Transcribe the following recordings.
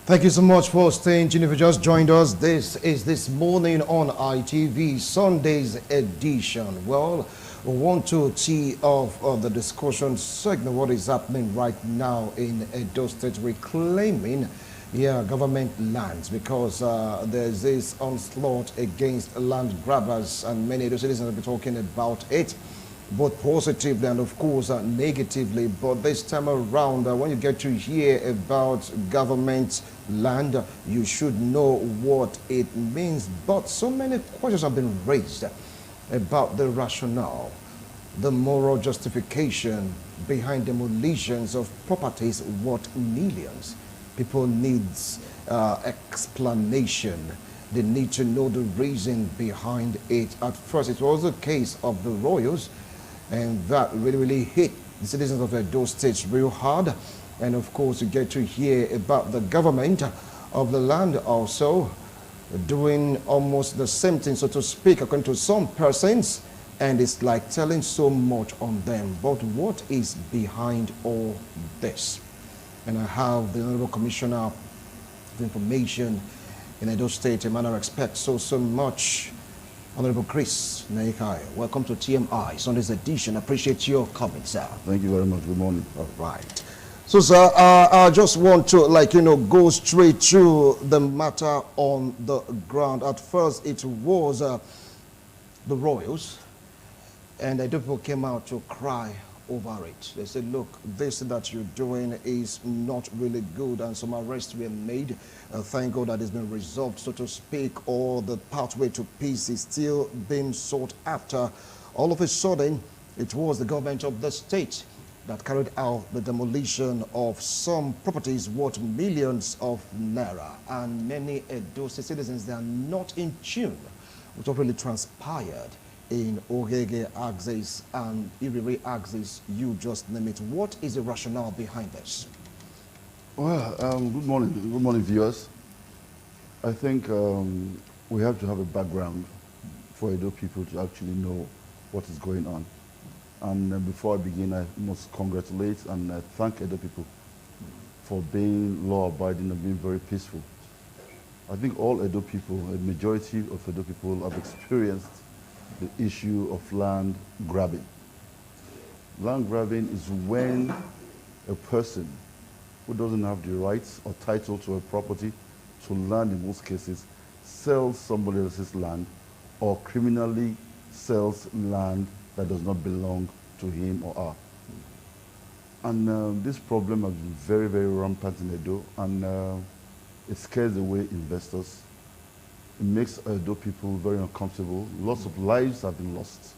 Thank you so much for staying tuned. If you just joined us, this is This Morning on ITV, Sunday's edition. Well, we want to tee off the discussion segment, what is happening right now in Edo State, reclaiming government lands, because there's this onslaught against land grabbers, and many Edo citizens have been talking about it, both positively and of course negatively. But this time around, when you get to hear about government land, you should know what it means. But so many questions have been raised about the rationale, the moral justification behind demolitions of properties worth millions. People need explanation. They need to know the reason behind it. At first, it was a case of the royals, and that really hit the citizens of Edo State real hard. And of course, you get to hear about the government of the land also doing almost the same thing, so to speak, according to some persons, and it's like telling so much on them. But what is behind all this? And I have the Honorable Commissioner of Information in Edo State, a man I respect so much, Honorable Chris Naikai. Welcome to TMI, Sunday's edition. Appreciate your comment, sir. Thank you very much. Good morning. All right. So, sir, I just want to, go straight to the matter on the ground. At first, it was the royals, and the people came out to cry over it. They said, look, this that you're doing is not really good, and some arrests were made. Thank God that it's been resolved, so to speak, or the pathway to peace is still being sought after. All of a sudden, it was the government of the state that carried out the demolition of some properties worth millions of naira, and many Edo citizens, they are not in tune with what really transpired in Ogege axis and Iriri axis, you just name it. What is the rationale behind this? Well, good morning, viewers. I think we have to have a background for Edo people to actually know what is going on. And before I begin, I must congratulate and thank Edo people for being law-abiding and being very peaceful. I think all Edo people, a majority of Edo people, have experienced the issue of land grabbing. Land grabbing is when a person who doesn't have the rights or title to a property, to land in most cases, sells somebody else's land or criminally sells land that does not belong to him or her. And this problem has been very rampant in Edo, and it scares away investors. It makes Edo people very uncomfortable. Lots of lives have been lost.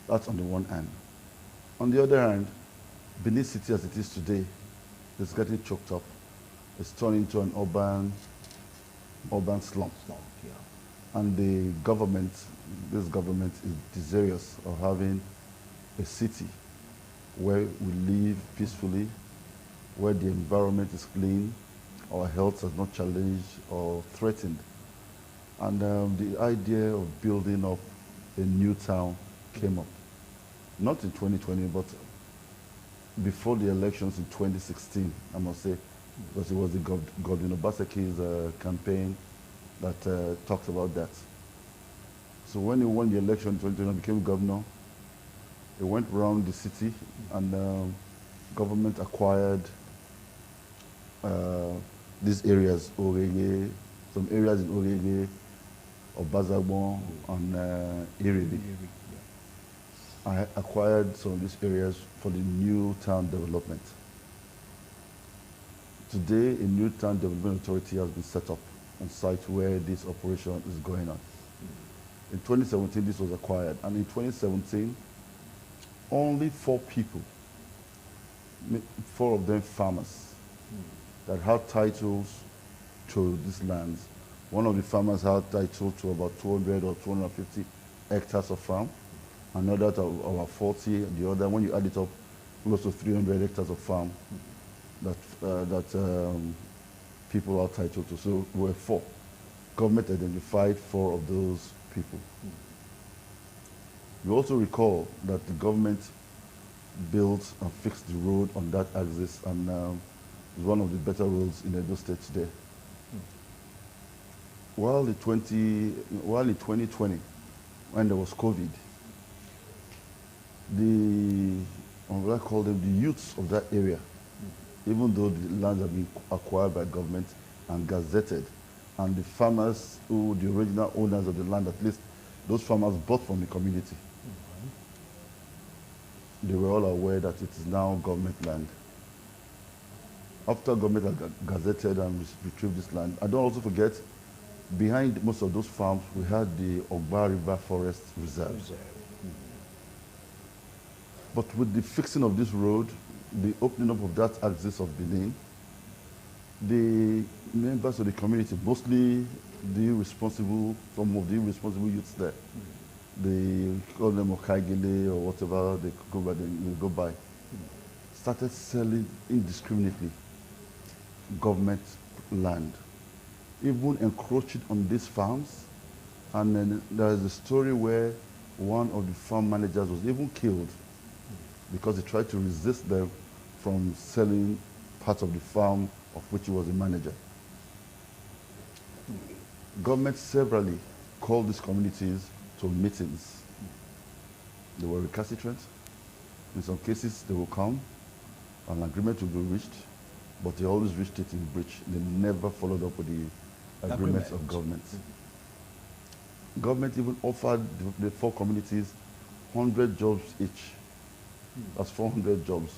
That's on the one hand. On the other hand, Benin City as it is today is getting choked up. It's turned into an urban slum. And the government, this government is desirous of having a city where we live peacefully, where the environment is clean, our health is not challenged or threatened. And the idea of building up a new town came up. Not in 2020, but before the elections in 2016, I must say, because it was the Godwin Obaseki's campaign that talked about that. So when he won the election in 2020 and became governor, he went around the city, and government acquired these areas, Orege, some areas in Orege, Obazagbon, and Iriri. I acquired some of these areas for the new town development. Today, a new town development authority has been set up on site where this operation is going on. In 2017, this was acquired, and in 2017, only 4 people, 4 of them farmers, that had titles to these lands. One of the farmers had title to about 200 or 250 hectares of farm, another to about 40, and the other, when you add it up, close to 300 hectares of farm that people are titled to. So there were 4. Government identified 4 of those people. You also recall that the government built and fixed the road on that axis, and is one of the better roads in Edo State today. While in 2020, when there was COVID, what I call them, the youths of that area, even though the lands have been acquired by government and gazetted, and the farmers who, the original owners of the land, at least those farmers bought from the community, they were all aware that it is now government land. After government had gazetted and retrieved this land, I don't also forget, behind most of those farms, we had the Ogba River Forest Reserve. But with the fixing of this road, the opening up of that axis of Benin, the members of the community, mostly some of the irresponsible youths there, they call them Okaigele or whatever they go by, started selling indiscriminately government land, even encroaching on these farms. And then there is a story where one of the farm managers was even killed because he tried to resist them from selling part of the farm of which he was a manager. Government severally called these communities to meetings. They were recalcitrant. In some cases, they will come, an agreement will be reached, but they always reached it in breach. They never followed up with the agreements of government. Government even offered the 4 communities 100 jobs each. That's 400 jobs.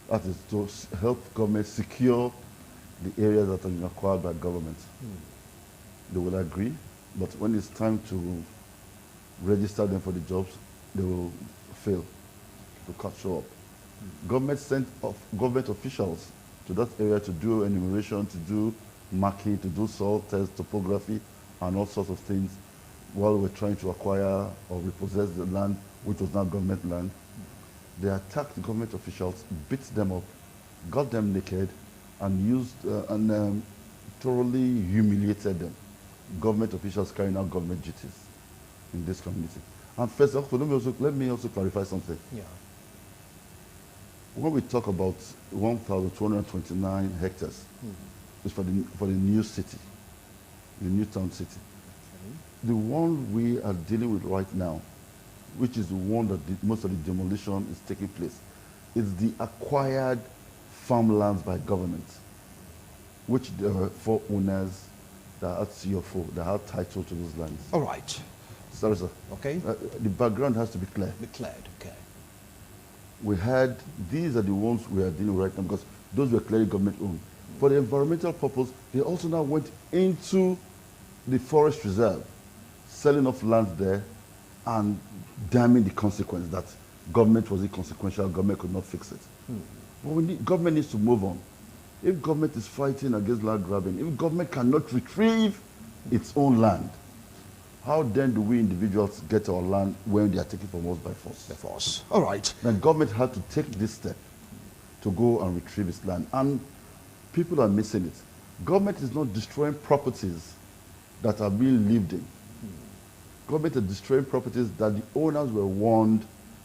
That is to help government secure the areas that have been acquired by government. They will agree, but when it's time to register them for the jobs, they will fail to show up. Government sent government officials to that area to do enumeration, to do marking, to do soil tests, topography, and all sorts of things while we're trying to acquire or repossess the land, which was now government land. They attacked the government officials, beat them up, got them naked, and thoroughly humiliated them. Government officials carrying out government duties in this community. And first of all, let me also clarify something. Yeah. When we talk about 1,229 hectares, it's for the new city, the new town city. The one we are dealing with right now, which is the one that most of the demolition is taking place, is the acquired farmlands by government, which there are 4 owners that had CFO, that had title to those lands. All right. Sorry, sir. Okay. The background has to be clear. Be cleared, okay. We had, these are the ones we are dealing with right now because those were clearly government owned. For the environmental purpose, they also now went into the forest reserve, selling off land there and damning the consequence that government was inconsequential, government could not fix it. But government needs to move on. If government is fighting against land grabbing, if government cannot retrieve its own land, how then do we individuals get our land when they are taken from us by force? By force. All right. Then government had to take this step to go and retrieve its land. And people are missing it. Government is not destroying properties that are being lived in. Government is destroying properties that the owners were warned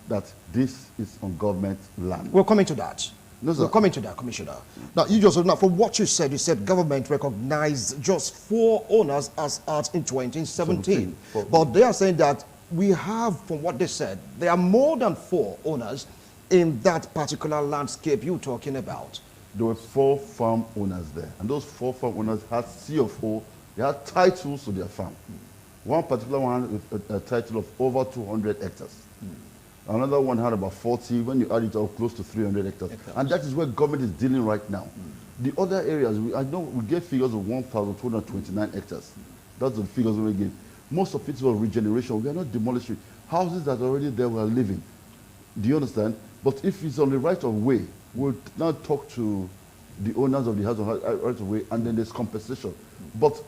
that this is on government land. We're coming to that. No, sir. We're coming to that, Commissioner. Now, from what you said government recognized just 4 owners as at in 2017. But they are saying that we have, from what they said, there are more than 4 owners in that particular landscape you're talking about. There were 4 farm owners there. And those 4 farm owners had CFO, they had titles to their farm. One particular one had a title of over 200 hectares. Another one had about 40, when you add it up, close to 300 hectares. And that is where government is dealing right now. The other areas, I know we get figures of 1,229 hectares. That's the figures we give. Most of it was regeneration. We are not demolishing. Houses that are already there were living. Do you understand? But if it's on the right of way, we'll now talk to the owners of the house on right of way, and then there's compensation. But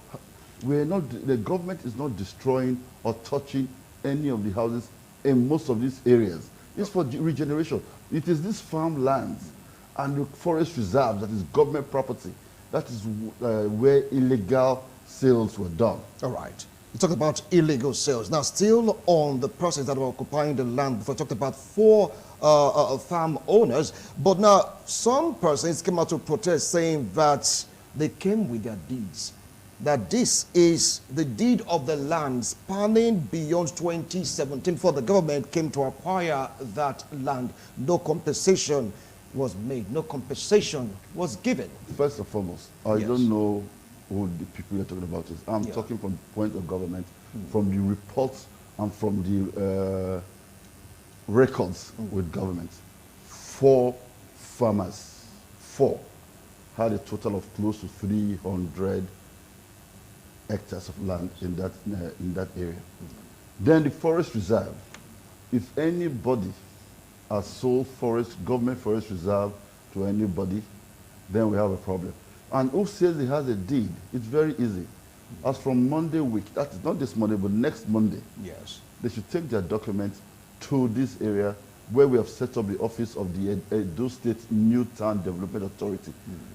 the government is not destroying or touching any of the houses in most of these areas. It's for regeneration. It is these farmlands and the forest reserves that is government property. That is where illegal sales were done. All right. You talked about illegal sales. Now, still on the process that were occupying the land, before, talked about 4 farm owners. But now some persons came out to protest saying that they came with their deeds, that this is the deed of the land spanning beyond 2017 for the government came to acquire that land. No compensation was made, no compensation was given. First and foremost, I don't know who the people you're talking about is. I'm talking from the point of government, from the reports and from the records with government. 4 farmers, 4, had a total of close to 300 hectares of land in that area. Then the forest reserve. If anybody has sold government forest reserve to anybody, then we have a problem. And who says he has a deed? It's very easy. As from Monday week, that is not this Monday, but next Monday, Yes. they should take their documents to this area where we have set up the office of the Edo State New Town Development Authority.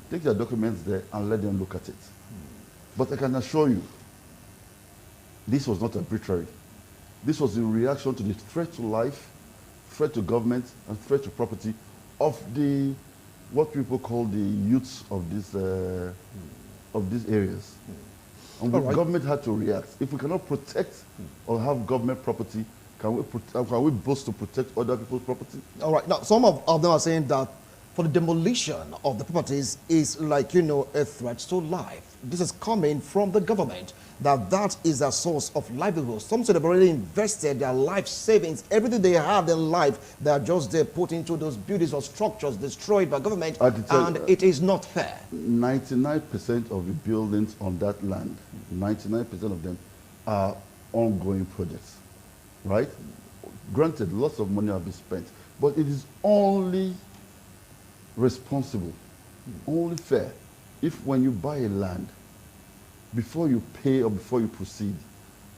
Take their documents there and let them look at it. But I can assure you, this was not arbitrary. This was in reaction to the threat to life, threat to government, and threat to property of the, what people call the youths of these areas. And the government had to react. If we cannot protect or have government property, can we boast to protect other people's property? All right. Now, some of them are saying that for the demolition of the properties is like, you know, a threat to life. This is coming from the government, that is a source of livelihood. Some say they've already invested their life savings, everything they have in life, they are just there put into those buildings or structures destroyed by government, and it is not fair. 99% of the buildings on that land, 99% of them are ongoing projects, right? Granted, lots of money have been spent, but it is only responsible, only fair, if when you buy a land, before you pay or before you proceed,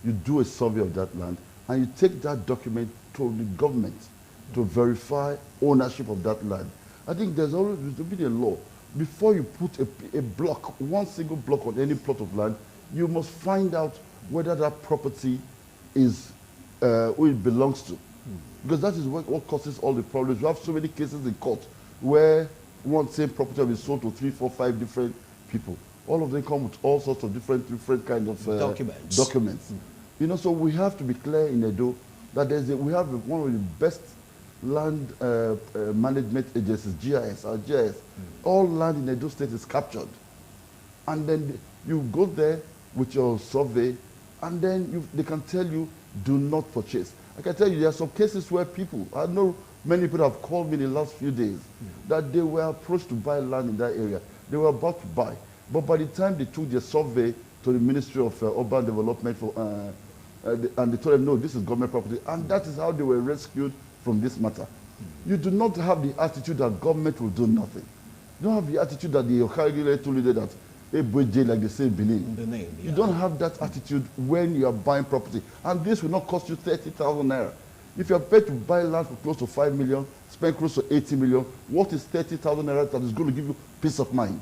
you do a survey of that land and you take that document to the government to verify ownership of that land. I think there's always to be a law. Before you put a block, one single block on any plot of land, you must find out whether that property is who it belongs to. Because that is what causes all the problems. We have so many cases in court where one same property has been sold to 3, 4, 5 different people. All of them come with all sorts of different kind of documents. You know, so we have to be clear in Edo that we have one of the best land management agencies, GIS, our GIS. All land in Edo State is captured. And then you go there with your survey, and then they can tell you, do not purchase. I can tell you there are some cases where people, I know many people have called me in the last few days, that they were approached to buy land in that area. They were about to buy. But by the time they took their survey to the Ministry of Urban Development, and they told them, no, this is government property, and that is how they were rescued from this matter. You do not have the attitude that government will do nothing. You don't have the attitude that the Okagile told you that, like they say in Benin. You don't have that attitude when you are buying property. And this will not cost you 30,000 naira. If you are paid to buy land for close to 5 million, spend close to 80 million, what is 30,000 naira that is going to give you peace of mind?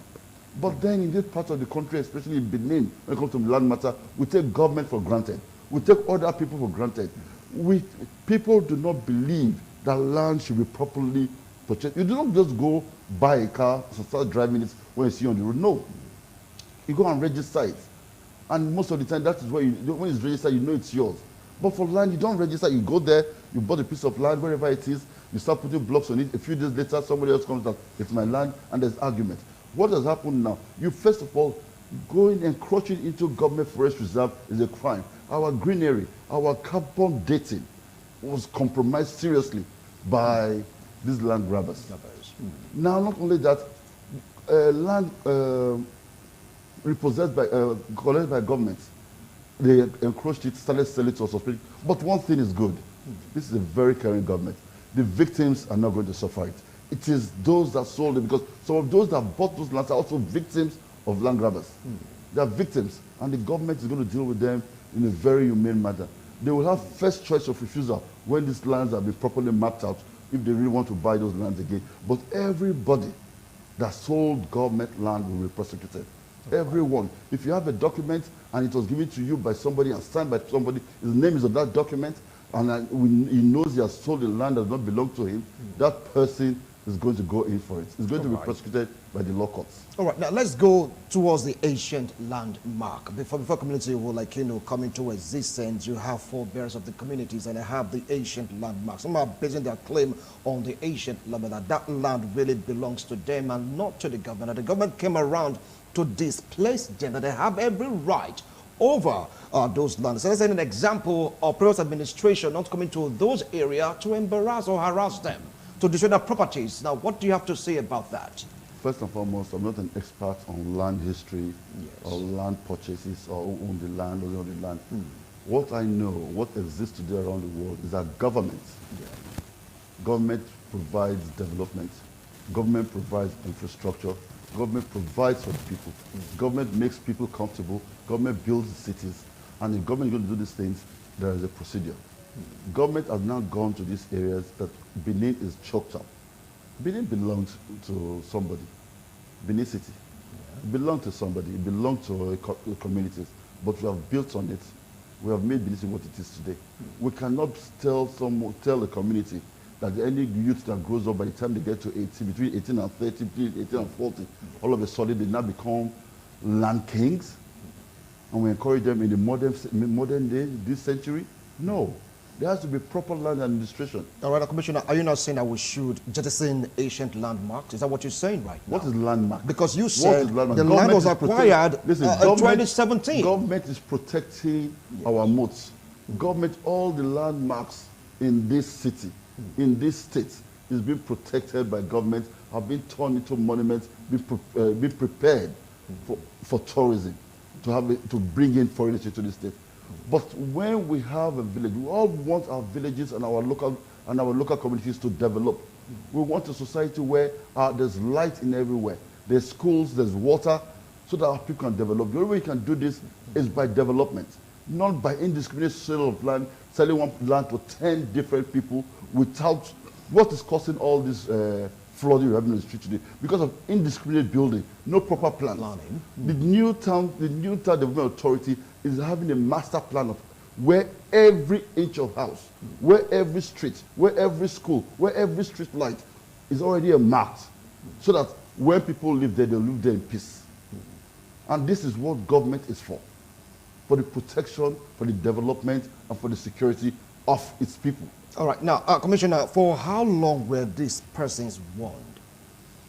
But then in this part of the country, especially in Benin, when it comes to land matter, we take government for granted. We take other people for granted. People do not believe that land should be properly purchased. You do not just go buy a car and start driving it when you see on the road. No. You go and register it. And most of the time, that is where when it's registered, you know it's yours. But for land, you don't register. You go there, you bought a piece of land, wherever it is, you start putting blocks on it. A few days later, somebody else comes and says, it's my land, and there's argument. What has happened now? You first of all, going encroaching into government forest reserve is a crime. Our greenery, our carbon dating was compromised seriously by these land grabbers. Now, not only that, land repossessed by, collected by governments, they encroached it, started selling to us. But one thing is good. This is a very caring government. The victims are not going to suffer it. It is those that sold it, because some of those that bought those lands are also victims of land grabbers. They are victims, and the government is going to deal with them in a very humane manner. They will have first choice of refusal when these lands have been properly mapped out, if they really want to buy those lands again. But everybody that sold government land will be prosecuted. Everyone. If you have a document and it was given to you by somebody and signed by somebody, his name is on that document, and he knows he has sold the land that does not belong to him, that person is going to go in for it. It's going to be prosecuted by the law courts. All right, now let's go towards the ancient landmark. Before community will come into existence, you have forebears of the communities and they have the ancient landmarks. Some are basing their claim on the ancient landmark, that land really belongs to them and not to the government. The government came around to displace them, that they have every right over those lands. So let's say an example of previous administration not coming to those areas to embarrass or harass them, to destroy their properties. Now, what do you have to say about that? First and foremost, I'm not an expert on land history or land purchases or who own the land or who own the land. What I know, what exists today around the world is that government provides development, government provides infrastructure, government provides for the people, government makes people comfortable, government builds cities, and if government is going to do these things, there is a procedure. Government has now gone to these areas that Benin is choked up. Benin belongs to somebody. Benin City. It belonged to somebody. It belonged to communities. But we have built on it. We have made Benin City what it is today. We cannot tell a community that any youth that grows up by the time they get to 18, between 18 and 30, between 18 and 40, all of a sudden they now become land kings. And we encourage them in the modern day, this century. No. There has to be proper land administration. All right, Commissioner, are you not saying that we should jettison ancient landmarks? Is that what you're saying right now? What is landmark? Because you said the land was acquired in 2017. Government is protecting our moats. Government, all the landmarks in this city, in this state, is being protected by government, have been turned into monuments, be prepared for tourism, to bring in foreigners into the state. But when we have a village, we all want our villages and our local communities to develop. We want a society where there's light in everywhere. There's schools, there's water, so that our people can develop. The only way you can do this is by development, not by indiscriminate sale of land, selling one land to 10 different people without what is causing all this flooding we have in the street today, because of indiscriminate building, no proper plans. The New Town Development Authority is having a master plan of where every inch of house, where every street, where every school, where every street light is already marked, so that when people live there, they'll live there in peace. And this is what government is for the protection, for the development, and for the security of its people. All right. Now, Commissioner, for how long were these persons warned?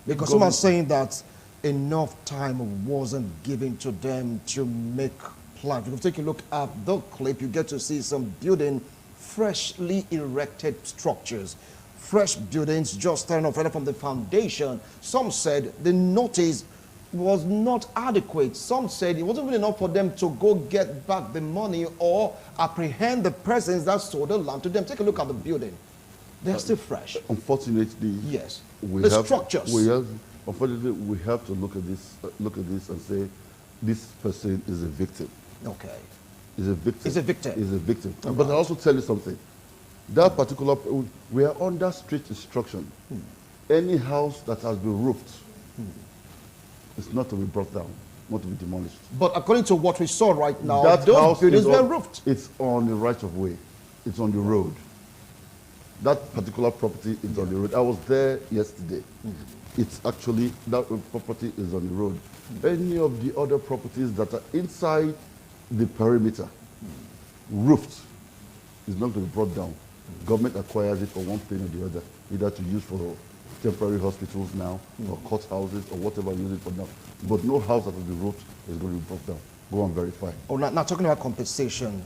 Because some are saying that enough time wasn't given to them to make plans. If you take a look at the clip, you get to see some building, freshly erected structures, fresh buildings just starting off right from the foundation. Some said the notice was not adequate. Some said it wasn't really enough for them to go get back the money or apprehend the persons that sold the land to them. Take a look at the building. They're still fresh. Unfortunately, yes. Unfortunately, we have to look at this and say, this person is a victim. Okay. Is a victim. Is a victim. Is a victim. Okay. But I'll also tell you something. That particular, we are under strict instruction. Any house that has been roofed, it's not to be brought down, not to be demolished. But according to what we saw right now, those buildings were roofed. It's on the right of way. It's on the road. That particular property is on the road. I was there yesterday. It's actually, that property is on the road. Any of the other properties that are inside the perimeter, roofed, is not to be brought down. Government acquires it for one thing or the other, either to use for temporary hospitals now, or courthouses, or whatever you use it for now. But no house that will be roofed is going to be brought down. Go and verify. Oh, now talking about compensation,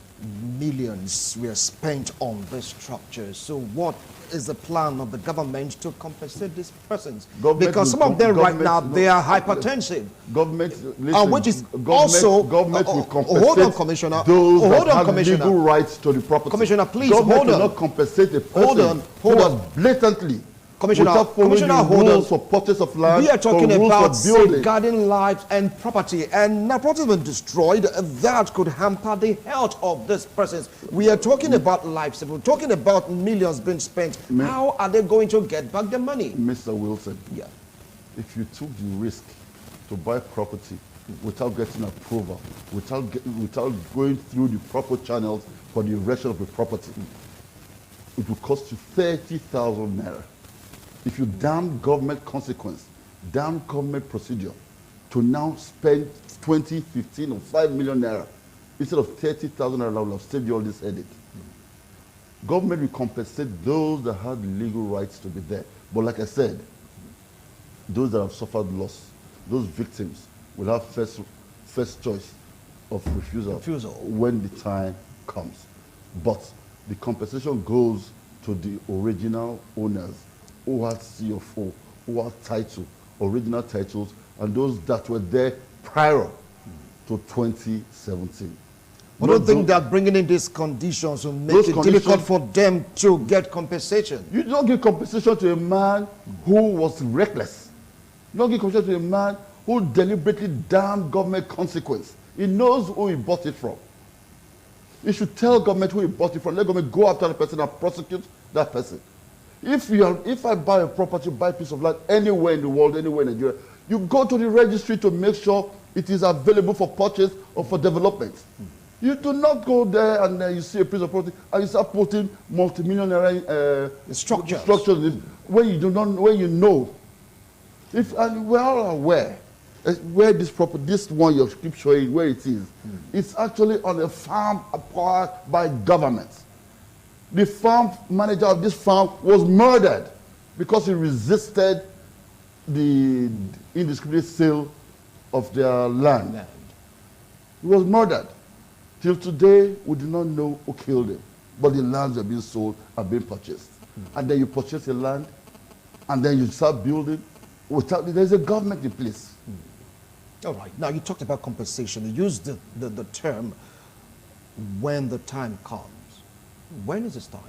millions were spent on these structures. So what is the plan of the government to compensate these persons? Because some of them right now, they are hypertensive. Government, listen, which is also... Government will compensate hold on, Commissioner. Those that have legal rights to the property. Commissioner, please, government hold on. Government cannot compensate a person who has blatantly, Commissioner, without following the rules for purchase of land, we are talking about safeguarding lives and property, and now property has been destroyed. That could hamper the health of these persons. We are talking about lives. We're talking about millions being spent. How are they going to get back the money? Mr. Wilson, yeah. If you took the risk to buy property without getting approval, without going through the proper channels for the erection of the property, it will cost you 30,000 naira. If you damn government consequence, damn government procedure, to now spend 20, 15, or 5 million naira instead of 30,000 naira, will have saved you all this headache. Government will compensate those that have the legal rights to be there. But like I said, those that have suffered loss, those victims will have first choice of refusal when the time comes. But the compensation goes to the original owners who had CFO, who had title, original titles, and those that were there prior to 2017. I don't think that bringing in these conditions will make it difficult for them to get compensation. You don't give compensation to a man who was reckless. You don't give compensation to a man who deliberately damned government consequence. He knows who he bought it from. You should tell government who he bought it from. Let government go after the person and prosecute that person. If I buy a property, buy a piece of land anywhere in the world, anywhere in Nigeria, you go to the registry to make sure it is available for purchase or for development. You do not go there and you see a piece of property and you start putting multi-millionaire structures in it when you do not, when you know. And we're all aware where this property, this one you keep showing where it is, it's actually on a farm acquired by government. The farm manager of this farm was murdered because he resisted the indiscriminate sale of their land. He was murdered. Till today, we do not know who killed him, but the lands are being sold, are being purchased. And then you purchase the land, and then you start building. There's a government in place. All right. Now, you talked about compensation. You used the term, when the time comes. When is this time?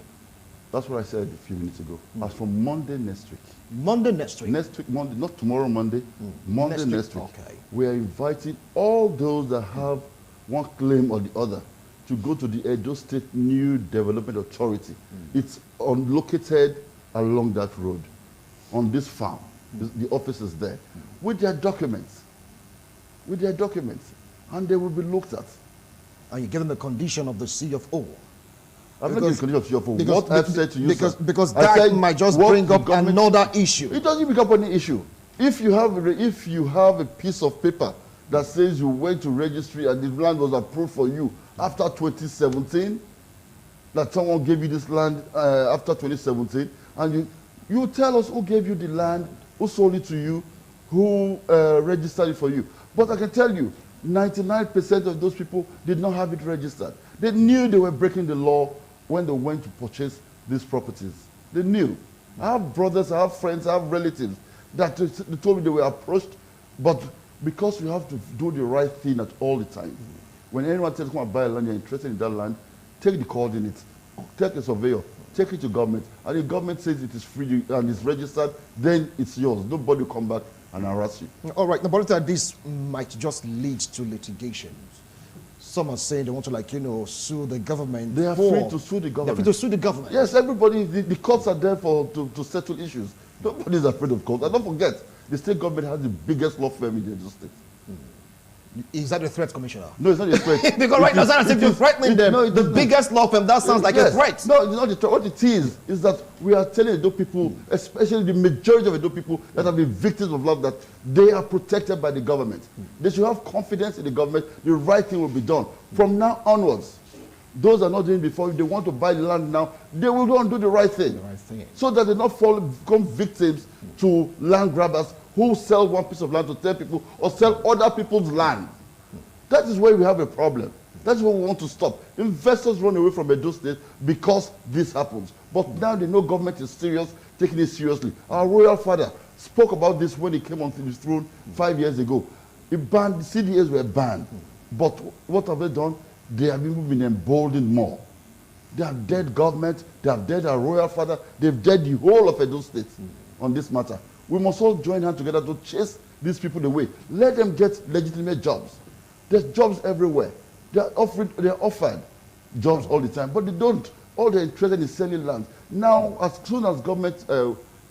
That's what I said a few minutes ago. As from Monday next week. Monday next week? Next week, Monday, not tomorrow, Monday. Monday next week. Okay. We are inviting all those that have one claim or the other to go to the Edo State New Development Authority. It's located along that road, on this farm. The office is there, with their documents. And they will be looked at. Are you given the condition of the CFO? I'm not giving the condition of CFO. What I've said to you, because that might just bring up another issue. It doesn't bring up any issue. If you have a piece of paper that says you went to registry and the land was approved for you after 2017, that someone gave you this land after 2017, and you tell us who gave you the land, who sold it to you, who registered it for you. But I can tell you, 99% of those people did not have it registered. They knew they were breaking the law when they went to purchase these properties. They knew. I have brothers, I have friends, I have relatives that they told me they were approached, but because you have to do the right thing at all the time. When anyone tells you come and buy a land, you're interested in that land, take the coordinates, take a surveyor, take it to government, and the government says it is free and it's registered, then it's yours. Nobody will come back and harass you. All right, but this might just lead to litigation. Some are saying they want to, sue the government. They are free to sue the government. They're free to sue the government. Yes, everybody, the courts are there to settle issues. Nobody's afraid of courts. And don't forget, the state government has the biggest law firm in the United States. Is that a threat, Commissioner? No, it's not a threat. Because right now, it's not as if you're threatening them. No, the biggest law firm, that sounds like a threat. No, it's not a threat. What it is that we are telling Edo people, especially the majority of Edo people that have been victims of love, that they are protected by the government. They should have confidence in the government. The right thing will be done. From now onwards, those are not doing before. If they want to buy land now, they will go and do the right thing. So that they not become victims to land grabbers who sell one piece of land to 10 people or sell other people's land. That is where we have a problem. That's what we want to stop. Investors run away from Edo State because this happens. But now they know government is serious, taking it seriously. Our royal father spoke about this when he came onto the throne 5 years ago. The CDAs were banned. But what have they done? They have even been emboldened more. They have dead government, they have dead our royal father, they've dead the whole of Edo State on this matter. We must all join hands together to chase these people away. Let them get legitimate jobs. There's jobs everywhere. They're offered jobs all the time, but they don't. All they're interested in selling land. Now, as soon as government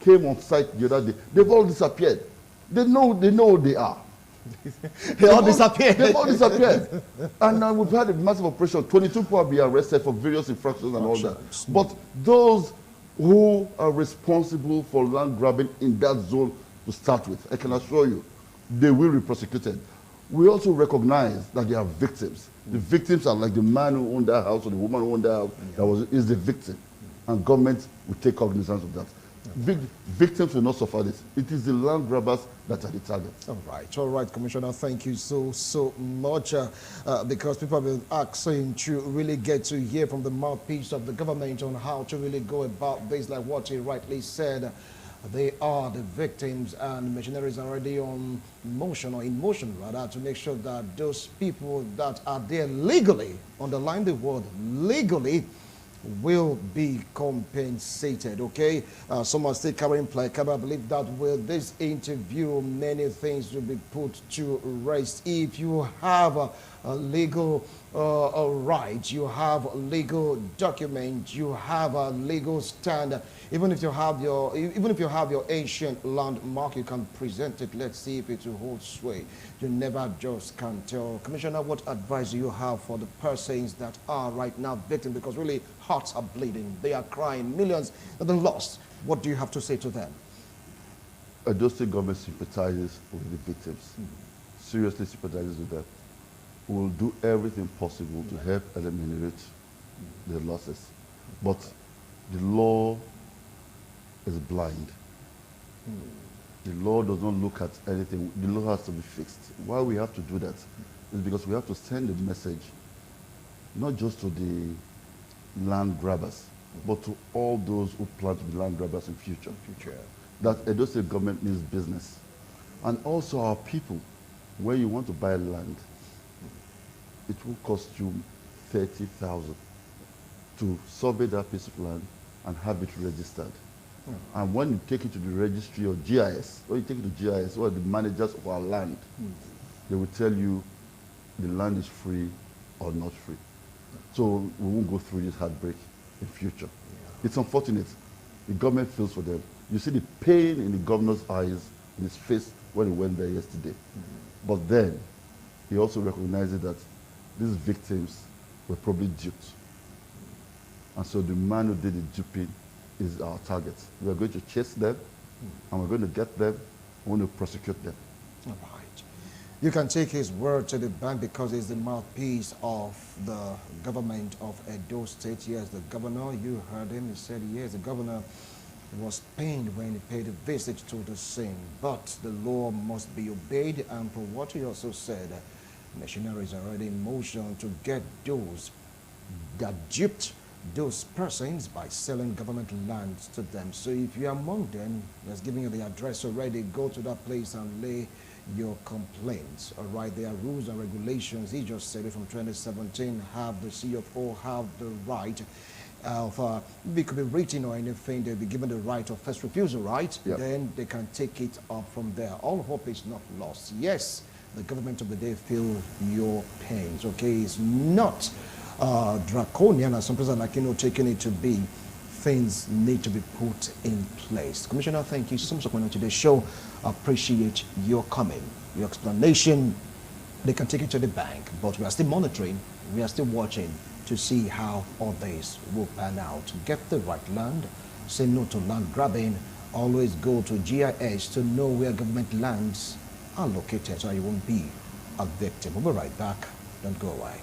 came on site the other day, they've all disappeared. They know who they are. They all disappeared. They've all disappeared. And we've had a massive operation. 22 people have been arrested for various infractions and all that. But those who are responsible for land grabbing in that zone to start with, I can assure you, they will be prosecuted. We also recognize that there are victims. The victims are like the man who owned that house or the woman who owned that house is the victim. And government will take cognizance of that. Victims will not suffer this. It is the land grabbers that are the targets. All right, Commissioner, thank you so much because people have been asking to really get to hear from the mouthpiece of the government on how to really go about this, like what he rightly said. They are the victims, and machinery is already on motion, or in motion rather, to make sure that those people that are there legally, underline the word legally, will be compensated, okay? Some are still carrying placard. I believe that with this interview, many things will be put to rest. If you have a legal right, you have a legal document, you have a legal stand. Even if you have your ancient landmark, you can present it. Let's see if it will hold sway. You never just can tell. Commissioner, what advice do you have for the persons that are right now victims? Because really, hearts are bleeding. They are crying. Millions have been lost. What do you have to say to them? Edo State government sympathizes with the victims. Seriously sympathizes with them. We will do everything possible to help eliminate the losses. But the law is blind. The law does not look at anything. The law has to be fixed. Why we have to do that is because we have to send a message, not just to the land grabbers, but to all those who plan to be land grabbers in future. That Edo State government means business. And also our people, when you want to buy land, it will cost you 30,000 to survey that piece of land and have it registered. And when you take it to the registry or GIS, or the managers of our land, they will tell you the land is free or not free. So we won't go through this heartbreak in future. It's unfortunate. The government feels for them. You see the pain in the governor's eyes, in his face, when he went there yesterday. But then, he also recognizes that these victims were probably duped. And so the man who did the duping is our target. We are going to chase them, and we're going to get them, and we're going to prosecute them. All right. You can take his word to the bank because he's the mouthpiece of the government of Edo State. Yes, the governor, you heard him, he said yes, the governor was pained when he paid a visit to the scene. But the law must be obeyed, and for what he also said, machinery is already in motion to get those that duped those persons by selling government lands to them. So if you're among them, just giving you the address already, go to that place and lay your complaints. All right, there are rules and regulations. He just said it from 2017, have the CFO have the right of, it could be written or anything, they'll be given the right of first refusal, right? Yep. Then they can take it up from there. All hope is not lost. Yes, the government of the day feel your pains, okay? It's not draconian as some people are taking it to be. Things need to be put in place. Commissioner, thank you so much for coming on today's show. Appreciate your coming, your explanation. They can take it to the bank, but we are still monitoring, we are still watching to see how all this will pan out. Get the right land, say no to land grabbing, always go to GIS to know where government lands are located so you won't be a victim. We'll be right back. Don't go away.